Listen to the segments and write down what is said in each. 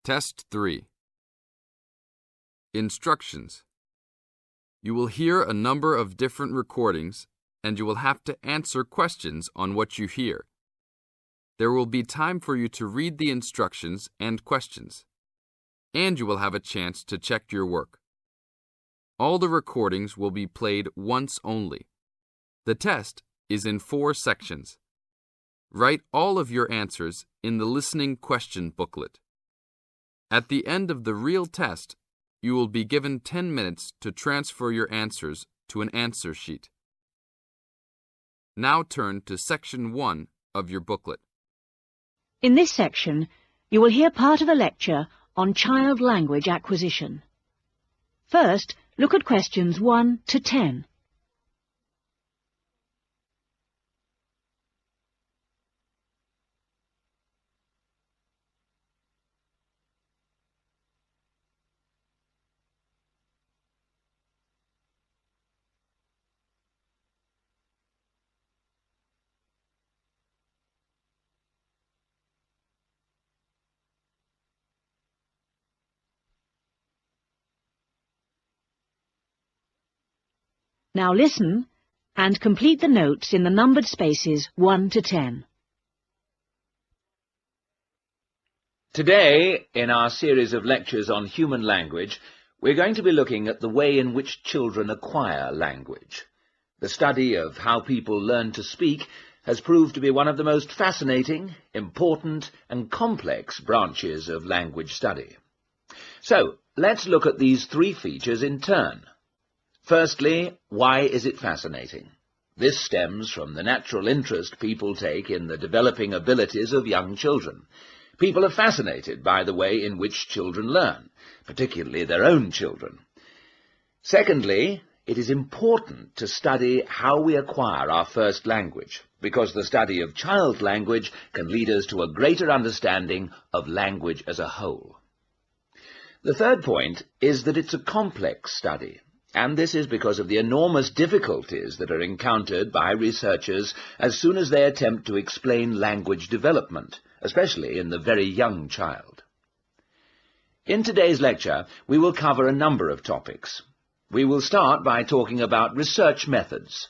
Test 3. Instructions. You will hear a number of different recordings, and you will have to answer questions on what you hear. There will be time for you to read the instructions and questions, and you will have a chance to check your work. All the recordings will be played once only. The test is in 4 sections. Write all of your answers in the listening question booklet. At the end of the real test, you will be given 10 minutes to transfer your answers to an answer sheet. Now turn to Section 1 of your booklet. In this section, you will hear part of a lecture on child language acquisition. First, look at questions 1 to 10. Now listen and complete the notes in the numbered spaces 1 to 10. Today, in our series of lectures on human language, we're going to be looking at the way in which children acquire language. The study of how people learn to speak has proved to be one of the most fascinating, important and complex branches of language study. So, let's look at these 3 features in turn. Firstly, why is it fascinating? This stems from the natural interest people take in the developing abilities of young children. People are fascinated by the way in which children learn, particularly their own children. Secondly, it is important to study how we acquire our first language, because the study of child language can lead us to a greater understanding of language as a whole. The third point is that it's a complex study. And this is because of the enormous difficulties that are encountered by researchers as soon as they attempt to explain language development, especially in the very young child. In today's lecture, we will cover a number of topics. We will start by talking about research methods.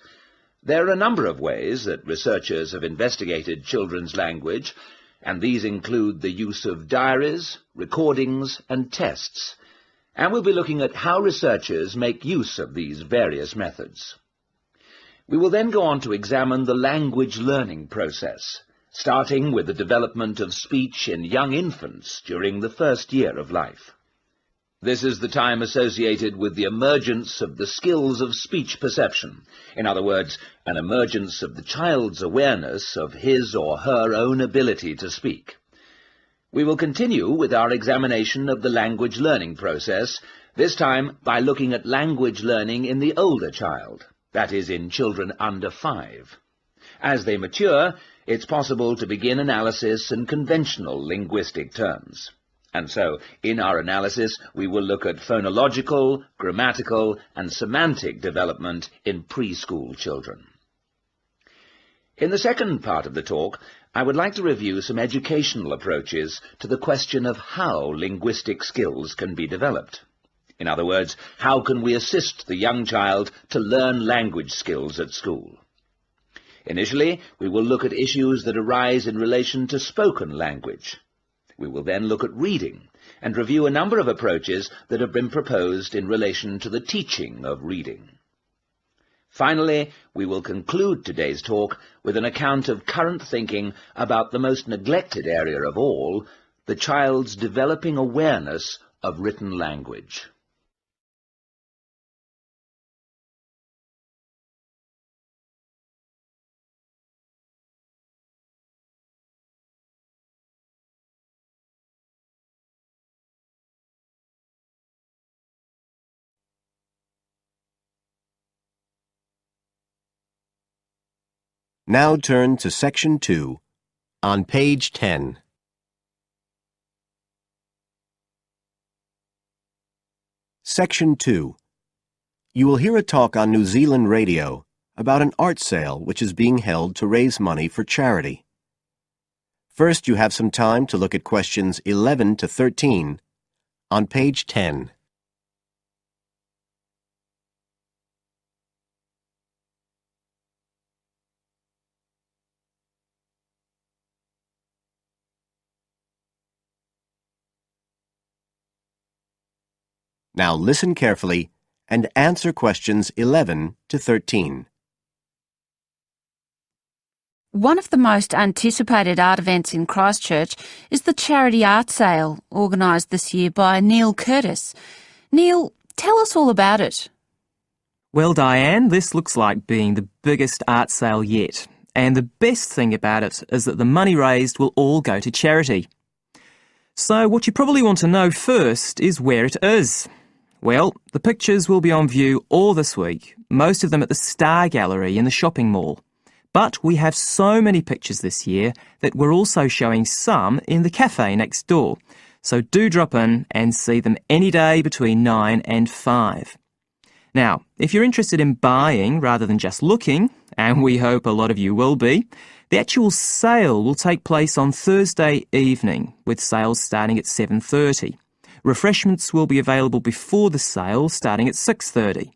There are a number of ways that researchers have investigated children's language, and these include the use of diaries, recordings, and tests. And we'll be looking at how researchers make use of these various methods. We will then go on to examine the language learning process, starting with the development of speech in young infants during the first year of life. This is the time associated with the emergence of the skills of speech perception, in other words, an emergence of the child's awareness of his or her own ability to speak. We will continue with our examination of the language learning process, this time by looking at language learning in the older child, that is, in children under 5. As they mature, it's possible to begin analysis in conventional linguistic terms. And so, in our analysis, we will look at phonological, grammatical, and semantic development in preschool children. In the second part of the talk, I would like to review some educational approaches to the question of how linguistic skills can be developed. In other words, how can we assist the young child to learn language skills at school? Initially, we will look at issues that arise in relation to spoken language. We will then look at reading and review a number of approaches that have been proposed in relation to the teaching of reading. Finally, we will conclude today's talk with an account of current thinking about the most neglected area of all, the child's developing awareness of written language. Now turn to Section 2, on page 10. Section 2. You will hear a talk on New Zealand radio about an art sale which is being held to raise money for charity. First, you have some time to look at questions 11 to 13 on page 10. Now listen carefully and answer questions 11 to 13. One of the most anticipated art events in Christchurch is the charity art sale organised this year by Neil Curtis. Neil, tell us all about it. Well, Diane, this looks like being the biggest art sale yet. And the best thing about it is that the money raised will all go to charity. So what you probably want to know first is where it is. Well, the pictures will be on view all this week, most of them at the Star Gallery in the shopping mall. But we have so many pictures this year that we're also showing some in the cafe next door. So do drop in and see them any day between 9 and 5. Now, if you're interested in buying rather than just looking, and we hope a lot of you will be, the actual sale will take place on Thursday evening, with sales starting at 7:30. Refreshments will be available before the sale, starting at 6:30.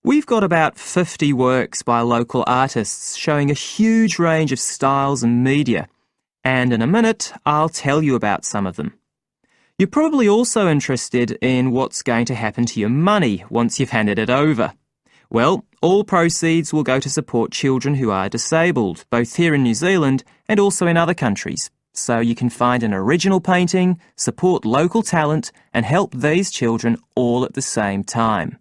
We've got about 50 works by local artists showing a huge range of styles and media, and in a minute I'll tell you about some of them. You're probably also interested in what's going to happen to your money once you've handed it over. Well, all proceeds will go to support children who are disabled, both here in New Zealand and also in other countries. So you can find an original painting, support local talent, and help these children all at the same time.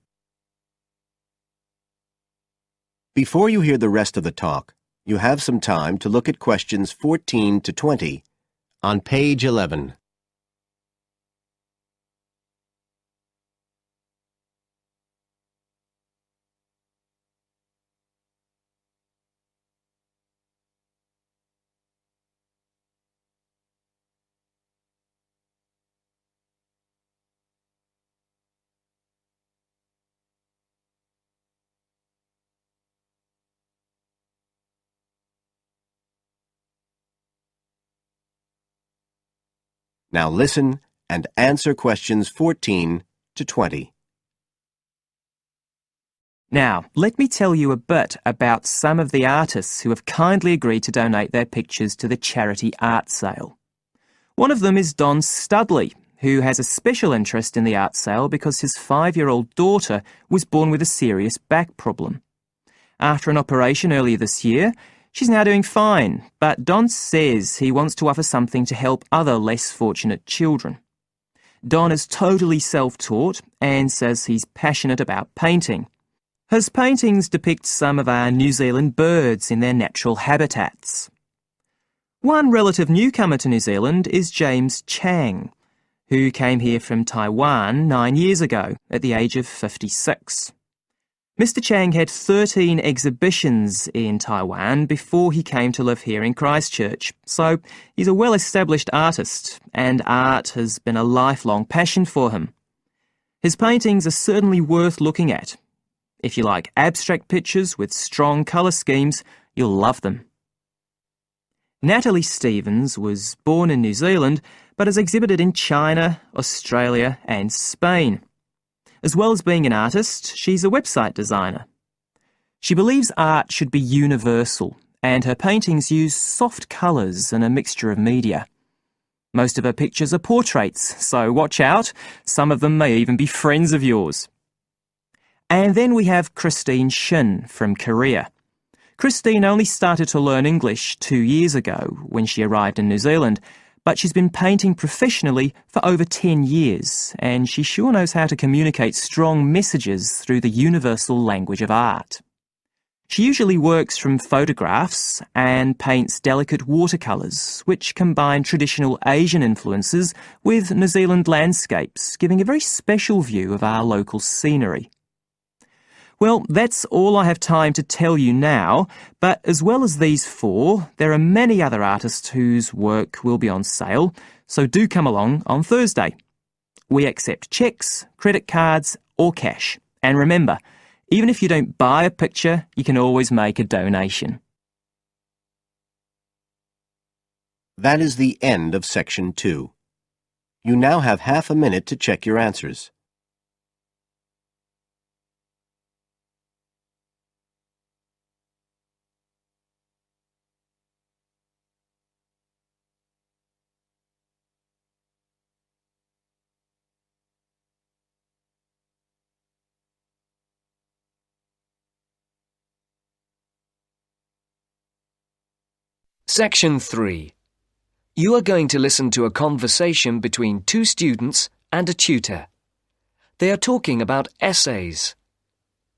Before you hear the rest of the talk, you have some time to look at questions 14 to 20 on page 11. Now listen and answer questions 14 to 20. Now, let me tell you a bit about some of the artists who have kindly agreed to donate their pictures to the charity art sale. One of them is Don Studley, who has a special interest in the art sale because his 5-year-old daughter was born with a serious back problem. After an operation earlier this year, she's now doing fine, but Don says he wants to offer something to help other less fortunate children. Don is totally self-taught and says he's passionate about painting. His paintings depict some of our New Zealand birds in their natural habitats. One relative newcomer to New Zealand is James Chang, who came here from Taiwan 9 years ago at the age of 56. Mr. Chang had 13 exhibitions in Taiwan before he came to live here in Christchurch, so he's a well-established artist, and art has been a lifelong passion for him. His paintings are certainly worth looking at. If you like abstract pictures with strong colour schemes, you'll love them. Natalie Stevens was born in New Zealand, but has exhibited in China, Australia and Spain. As well as being an artist, she's a website designer. She believes art should be universal, and her paintings use soft colours and a mixture of media. Most of her pictures are portraits, so watch out, some of them may even be friends of yours. And then we have Christine Shin from Korea. Christine only started to learn English 2 years ago when she arrived in New Zealand, but she's been painting professionally for over 10 years, and she sure knows how to communicate strong messages through the universal language of art. She usually works from photographs and paints delicate watercolours, which combine traditional Asian influences with New Zealand landscapes, giving a very special view of our local scenery. Well, that's all I have time to tell you now, but as well as these 4, there are many other artists whose work will be on sale, so do come along on Thursday. We accept cheques, credit cards or cash. And remember, even if you don't buy a picture, you can always make a donation. That is the end of section 2. You now have half a minute to check your answers. Section 3. You are going to listen to a conversation between two students and a tutor. They are talking about essays.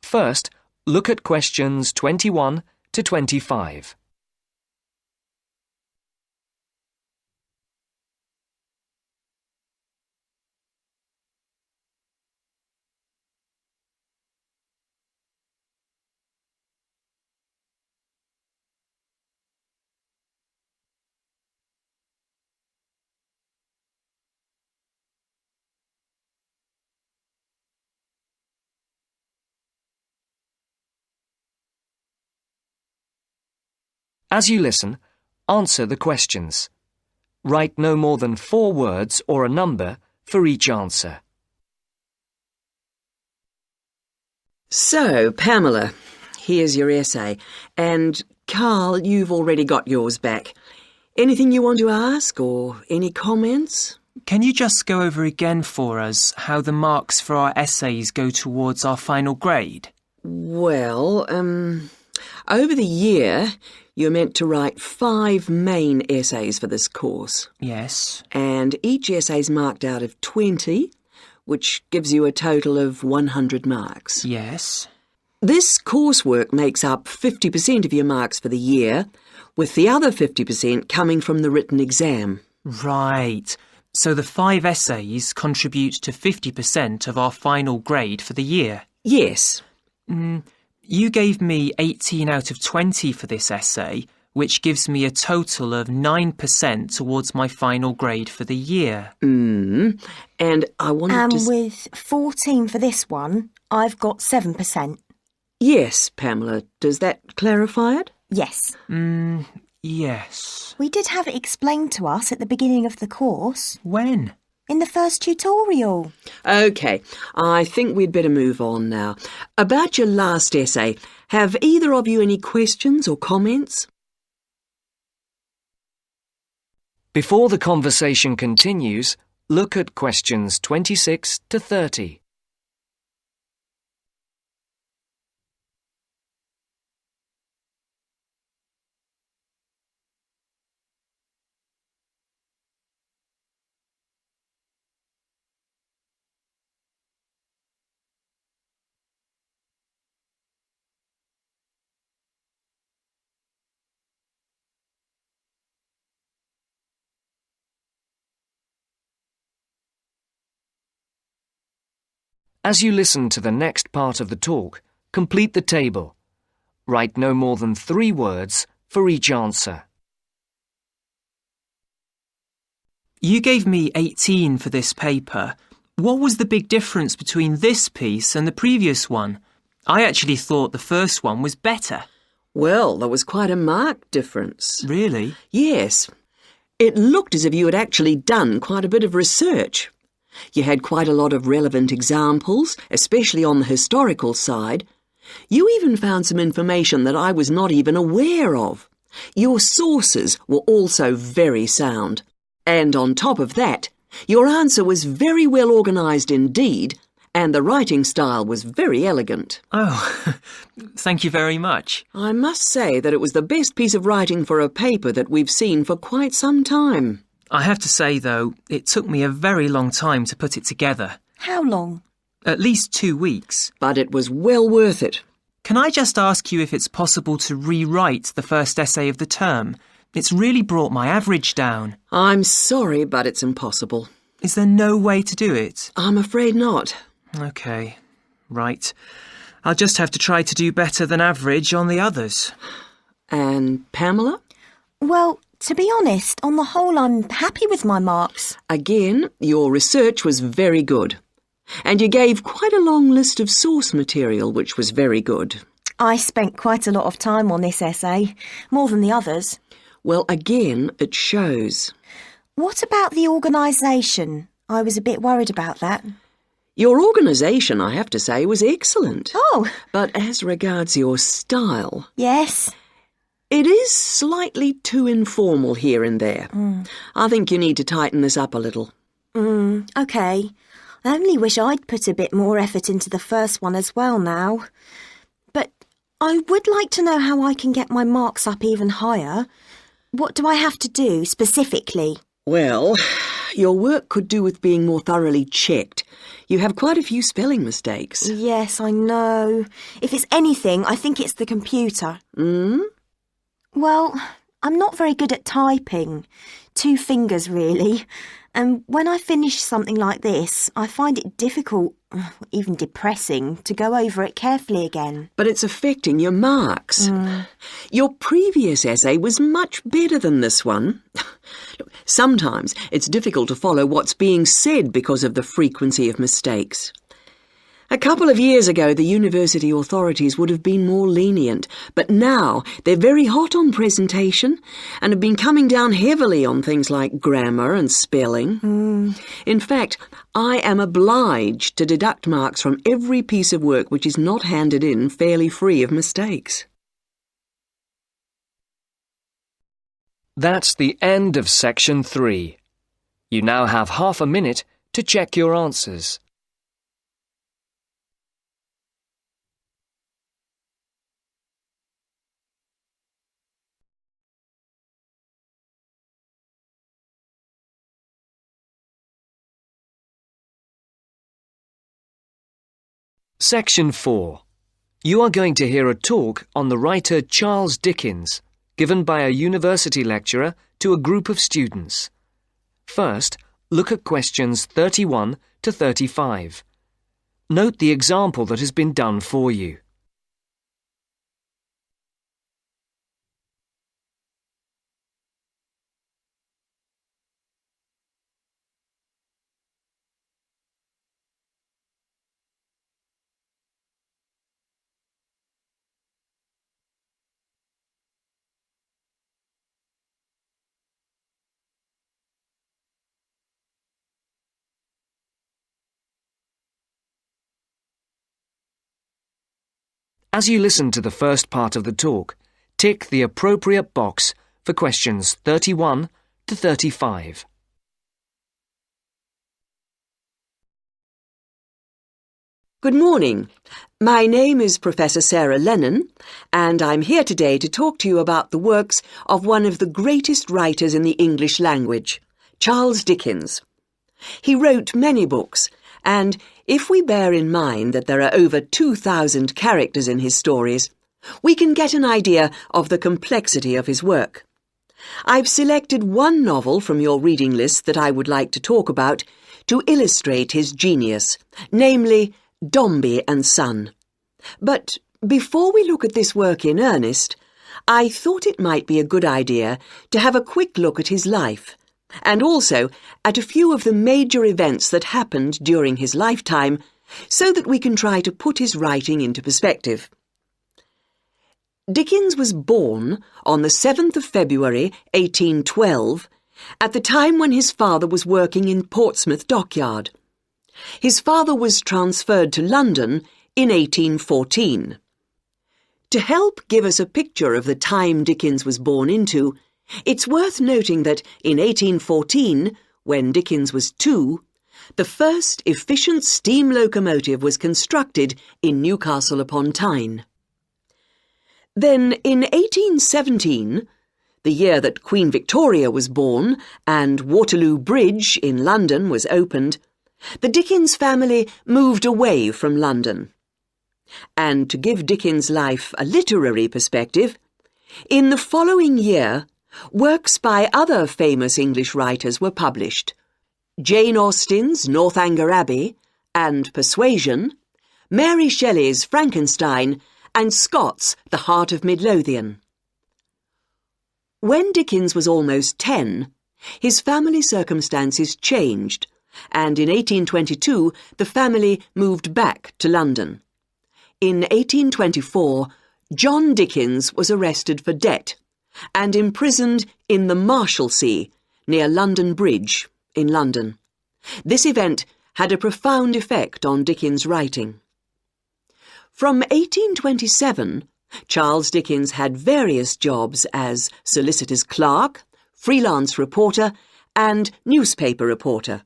First, look at questions 21 to 25. As you listen, answer the questions. Write no more than 4 words or a number for each answer. So, Pamela, here's your essay. And, Carl, you've already got yours back. Anything you want to ask or any comments? Can you just go over again for us how the marks for our essays go towards our final grade? Well, over the year, you're meant to write 5 main essays for this course. Yes. And each essay's marked out of 20, which gives you a total of 100 marks. Yes. This coursework makes up 50% of your marks for the year, with the other 50% coming from the written exam. Right. So the 5 essays contribute to 50% of our final grade for the year. Yes. You gave me 18 out of 20 for this essay, which gives me a total of 9% towards my final grade for the year. And I wanted to... And with 14 for this one, I've got 7%. Yes, Pamela. Does that clarify it? Yes. Yes. We did have it explained to us at the beginning of the course. When? In the first tutorial. OK, I think we'd better move on now. About your last essay, have either of you any questions or comments? Before the conversation continues, look at questions 26 to 30. As you listen to the next part of the talk, complete the table. Write no more than 3 words for each answer. You gave me 18 for this paper. What was the big difference between this piece and the previous one? I actually thought the first one was better. Well, there was quite a marked difference. Really? Yes. It looked as if you had actually done quite a bit of research. You had quite a lot of relevant examples, especially on the historical side. You even found some information that I was not even aware of. Your sources were also very sound. And on top of that, your answer was very well organised indeed, and the writing style was very elegant. Oh, thank you very much. I must say that it was the best piece of writing for a paper that we've seen for quite some time. I have to say, though, it took me a very long time to put it together. How long? At least 2 weeks. But it was well worth it. Can I just ask you if it's possible to rewrite the first essay of the term? It's really brought my average down. I'm sorry, but it's impossible. Is there no way to do it? I'm afraid not. OK, right. I'll just have to try to do better than average on the others. And Pamela? Well, to be honest, on the whole, I'm happy with my marks. Again, your research was very good. And you gave quite a long list of source material, which was very good. I spent quite a lot of time on this essay, more than the others. Well, again, it shows. What about the organisation? I was a bit worried about that. Your organisation, I have to say, was excellent. Oh, But as regards your style, yes. it is slightly too informal here and there. I think you need to tighten this up a little. OK. I only wish I'd put a bit more effort into the first one as well now. But I would like to know how I can get my marks up even higher. What do I have to do specifically? Well, your work could do with being more thoroughly checked. You have quite a few spelling mistakes. Yes, I know. If it's anything, I think it's the computer. Well, I'm not very good at typing. 2 fingers, really. And when I finish something like this, I find it difficult, even depressing, to go over it carefully again. But it's affecting your marks. Your previous essay was much better than this one. Sometimes it's difficult to follow what's being said because of the frequency of mistakes. A couple of years ago, the university authorities would have been more lenient, but now they're very hot on presentation and have been coming down heavily on things like grammar and spelling. In fact, I am obliged to deduct marks from every piece of work which is not handed in fairly free of mistakes. That's the end of section 3. You now have half a minute to check your answers. Section 4. You are going to hear a talk on the writer Charles Dickens, given by a university lecturer to a group of students. First, look at questions 31 to 35. Note the example that has been done for you. As you listen to the first part of the talk, tick the appropriate box for questions 31 to 35. Good morning. My name is Professor Sarah Lennon, and I'm here today to talk to you about the works of one of the greatest writers in the English language, Charles Dickens. He wrote many books, and if we bear in mind that there are over 2,000 characters in his stories, we can get an idea of the complexity of his work. I've selected one novel from your reading list that I would like to talk about to illustrate his genius, namely Dombey and Son. But before we look at this work in earnest, I thought it might be a good idea to have a quick look at his life, and also at a few of the major events that happened during his lifetime, so that we can try to put his writing into perspective. Dickens was born on the 7th of February 1812, at the time when his father was working in Portsmouth Dockyard. His father was transferred to London in 1814. To help give us a picture of the time Dickens was born into, it's worth noting that in 1814, when Dickens was 2, the first efficient steam locomotive was constructed in Newcastle upon Tyne. Then, in 1817, the year that Queen Victoria was born and Waterloo Bridge in London was opened, the Dickens family moved away from London. And to give Dickens' life a literary perspective, in the following year, works by other famous English writers were published: Jane Austen's Northanger Abbey and Persuasion, Mary Shelley's Frankenstein, and Scott's The Heart of Midlothian. When Dickens was almost 10, his family circumstances changed, and in 1822 the family moved back to London. In 1824, John Dickens was arrested for debt, and imprisoned in the Marshalsea near London Bridge in London. This event had a profound effect on Dickens' writing. From 1827, Charles Dickens had various jobs as solicitor's clerk, freelance reporter, and newspaper reporter.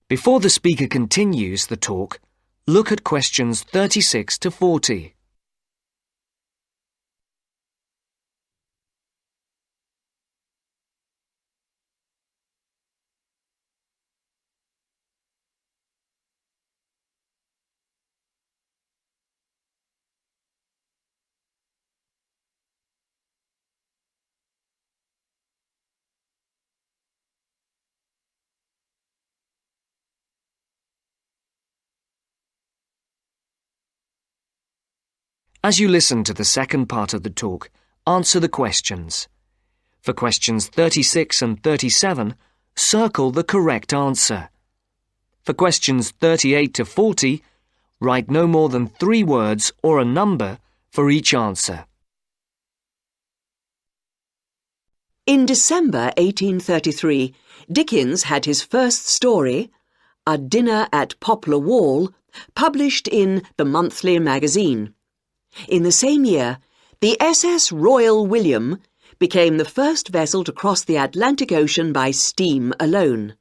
Before the speaker continues the talk, look at questions 36 to 40. As you listen to the second part of the talk, answer the questions. For questions 36 and 37, circle the correct answer. For questions 38 to 40, write no more than 3 words or a number for each answer. In December 1833, Dickens had his first story, A Dinner at Poplar Wall, published in the Monthly Magazine. In the same year, the SS Royal William became the first vessel to cross the Atlantic Ocean by steam alone.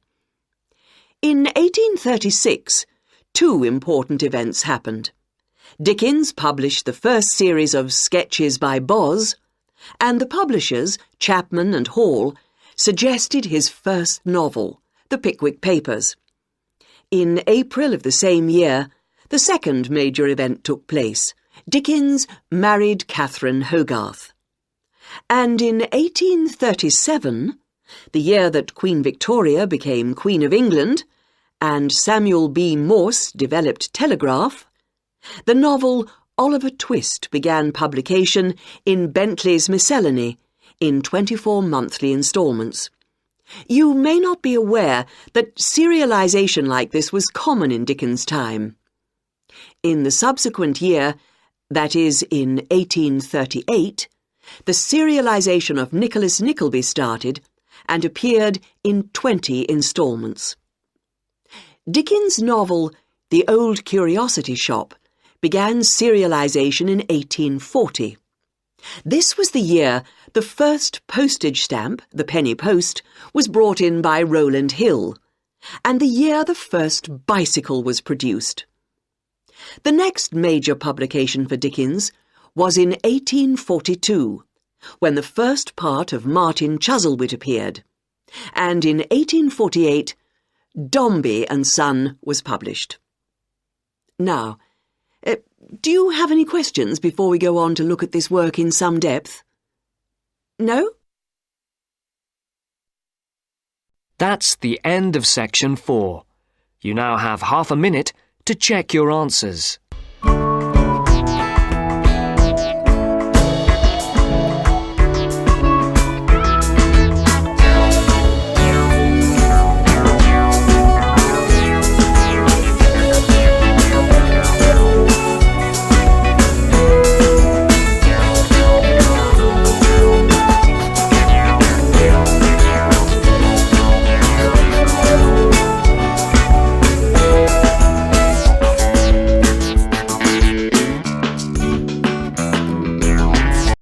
In 1836, 2 important events happened. Dickens published the first series of sketches by Boz, and the publishers, Chapman and Hall, suggested his first novel, The Pickwick Papers. In April of the same year, the second major event took place. Dickens married Catherine Hogarth. And in 1837, the year that Queen Victoria became Queen of England, and Samuel B. Morse developed telegraph, the novel Oliver Twist began publication in Bentley's Miscellany in 24 monthly instalments. You may not be aware that serialization like this was common in Dickens' time. In the subsequent year, that is, in 1838, the serialization of Nicholas Nickleby started and appeared in 20 instalments. Dickens' novel The Old Curiosity Shop began serialization in 1840. This was the year the first postage stamp, the penny post, was brought in by Rowland Hill, and the year the first bicycle was produced. The next major publication for Dickens was in 1842, when the first part of Martin Chuzzlewit appeared, and in 1848, Dombey and Son was published. Now, do you have any questions before we go on to look at this work in some depth? No? That's the end of section 4. You now have half a minute to check your answers.